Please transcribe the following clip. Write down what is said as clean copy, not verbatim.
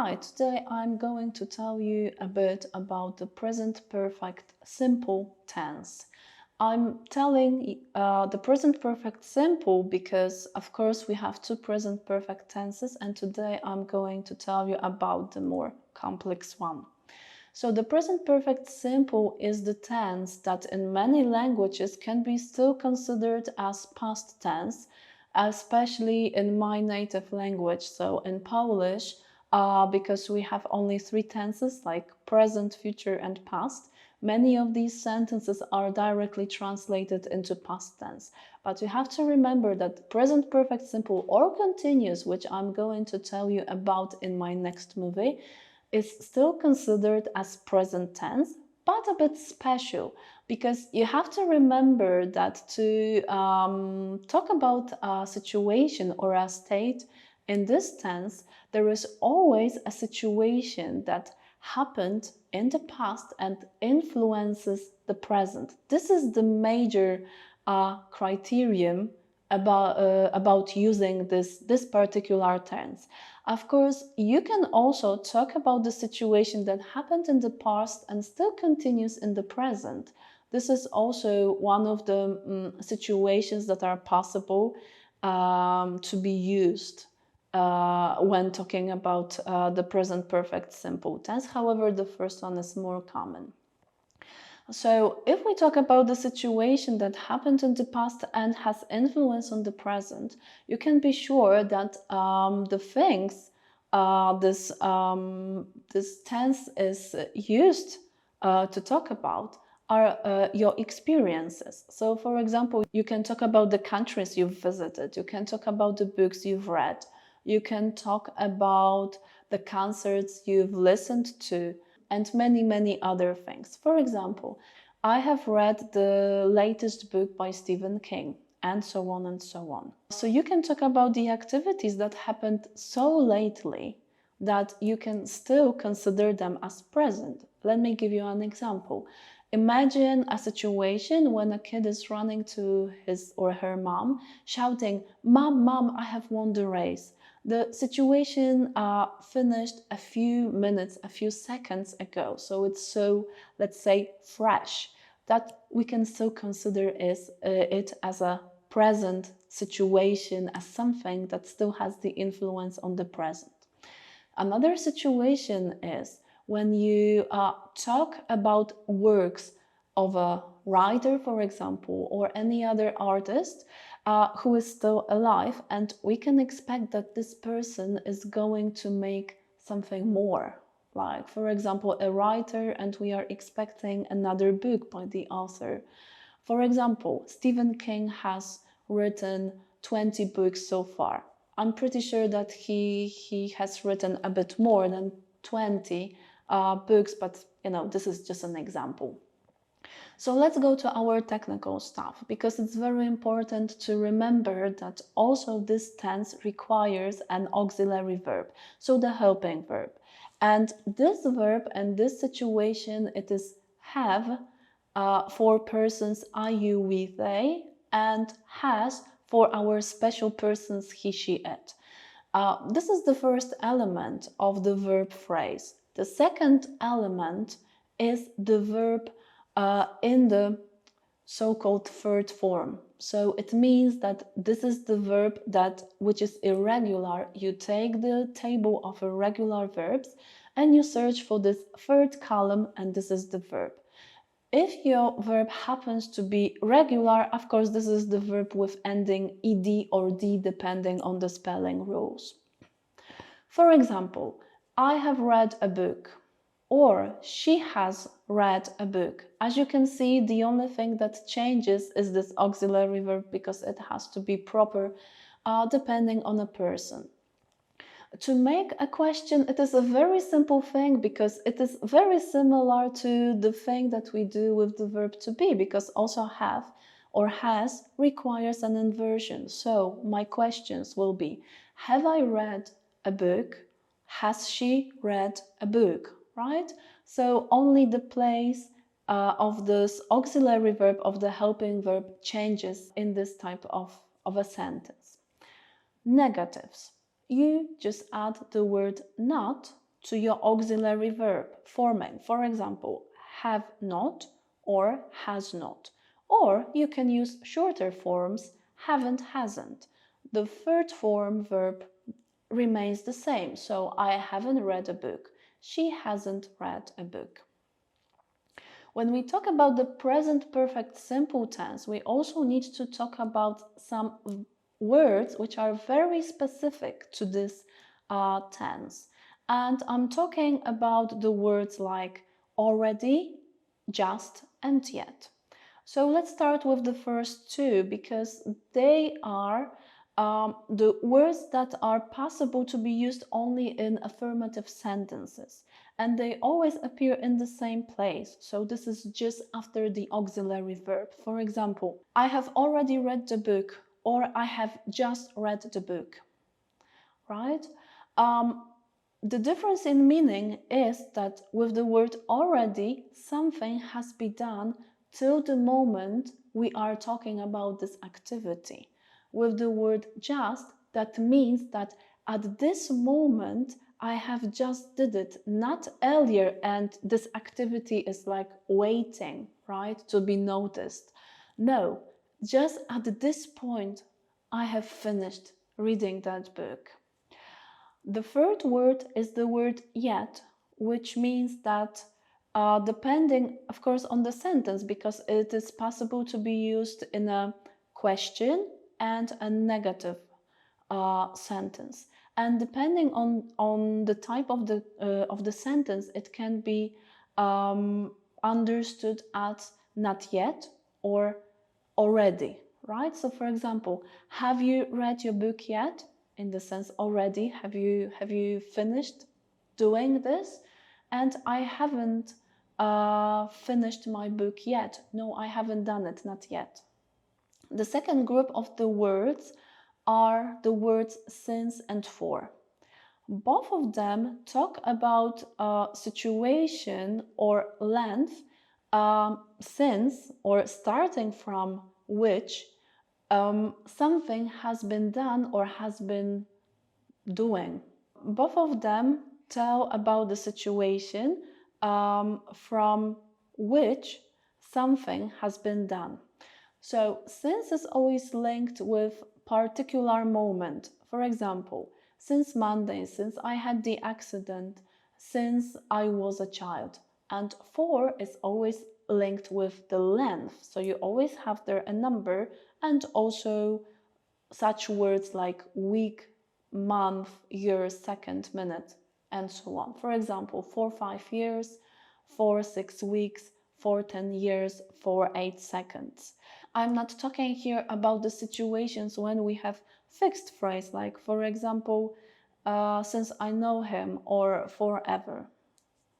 Hi, today I'm going to tell you a bit about the present perfect simple tense. I'm telling the present perfect simple because, of course, we have two present perfect tenses, and today I'm going to tell you about the more complex one. So the present perfect simple is the tense that in many languages can be still considered as past tense, especially in my native language. So in Polish, because we have only three tenses like present, future, and past, many of these sentences are directly translated into past tense. But you have to remember that present perfect simple or continuous, which I'm going to tell you about in my next movie, is still considered as present tense, but a bit special because you have to remember that to talk about a situation or a state in this tense, there is always a situation that happened in the past and influences the present. This is the major criterion about using this particular tense. Of course, you can also talk about the situation that happened in the past and still continues in the present. This is also one of the situations that are possible to be used when talking about the present perfect simple tense. However, the first one is more common. So if we talk about the situation that happened in the past and has influence on the present, you can be sure that the things this tense is used to talk about are your experiences. So for example, you can talk about the countries you've visited, you can talk about the books you've read, you can talk about the concerts you've listened to, and many, many other things. For example, I have read the latest book by Stephen King, and so on and so on. So you can talk about the activities that happened so lately that you can still consider them as present. Let me give you an example. Imagine a situation when a kid is running to his or her mom, shouting, "Mom, mom, I have won the race." The situation finished a few minutes, a few seconds ago. So it's so, let's say, fresh that we can still consider it as a present situation, as something that still has the influence on the present. Another situation is when you talk about works of a writer, for example, or any other artist who is still alive, and we can expect that this person is going to make something more. Like, for example, a writer, and we are expecting another book by the author. For example, Stephen King has written 20 books so far. I'm pretty sure that he has written a bit more than 20 books, but this is just an example. So let's go to our technical stuff, because it's very important to remember that also this tense requires an auxiliary verb, so the helping verb. And this verb and this situation, it is have for persons I, you, we, they, and has for our special persons he, she, it. This is the first element of the verb phrase. The second element is the verb in the so-called third form. So it means that this is the verb which is irregular. You take the table of irregular verbs and you search for this third column, and this is the verb. If your verb happens to be regular, of course, this is the verb with ending ed or d, depending on the spelling rules. For example, I have read a book, or she has read a book. As you can see, the only thing that changes is this auxiliary verb, because it has to be proper depending on a person. To make a question, it is a very simple thing, because it is very similar to the thing that we do with the verb to be, because also have or has requires an inversion. So my questions will be, have I read a book? Has she read a book? Right? So only the place of this auxiliary verb, of the helping verb, changes in this type of a sentence. Negatives. You just add the word not to your auxiliary verb forming, for example, have not or has not. Or you can use shorter forms, haven't, hasn't. The third form verb remains the same. So I haven't read a book. She hasn't read a book. When we talk about the present perfect simple tense, we also need to talk about some words which are very specific to this tense. And I'm talking about the words like already, just, and yet. So let's start with the first two because they are the words that are possible to be used only in affirmative sentences, and they always appear in the same place. So this is just after the auxiliary verb. For example, I have already read the book, or I have just read the book, right? The difference in meaning is that with the word already, something has been done till the moment we are talking about this activity. With the word just, that means that at this moment I have just did it, not earlier, and this activity is like waiting, right, to be noticed. No, just at this point I have finished reading that book. The third word is the word yet, which means that depending, of course, on the sentence, because it is possible to be used in a question and a negative sentence. And depending on the type of the sentence, it can be understood as not yet or already, right? So for example, have you read your book yet? In the sense already, have you finished doing this? And I haven't finished my book yet. No, I haven't done it, not yet. The second group of the words are the words since and for. Both of them talk about a situation or length since or starting from which something has been done or has been doing. Both of them tell about the situation from which something has been done. So since is always linked with particular moment. For example, since Monday, since I had the accident, since I was a child. And for is always linked with the length. So you always have there a number and also such words like week, month, year, second, minute, and so on. For example, for 5 years, for 6 weeks, for 10 years, for 8 seconds. I'm not talking here about the situations when we have fixed phrase, like for example, since I know him or forever.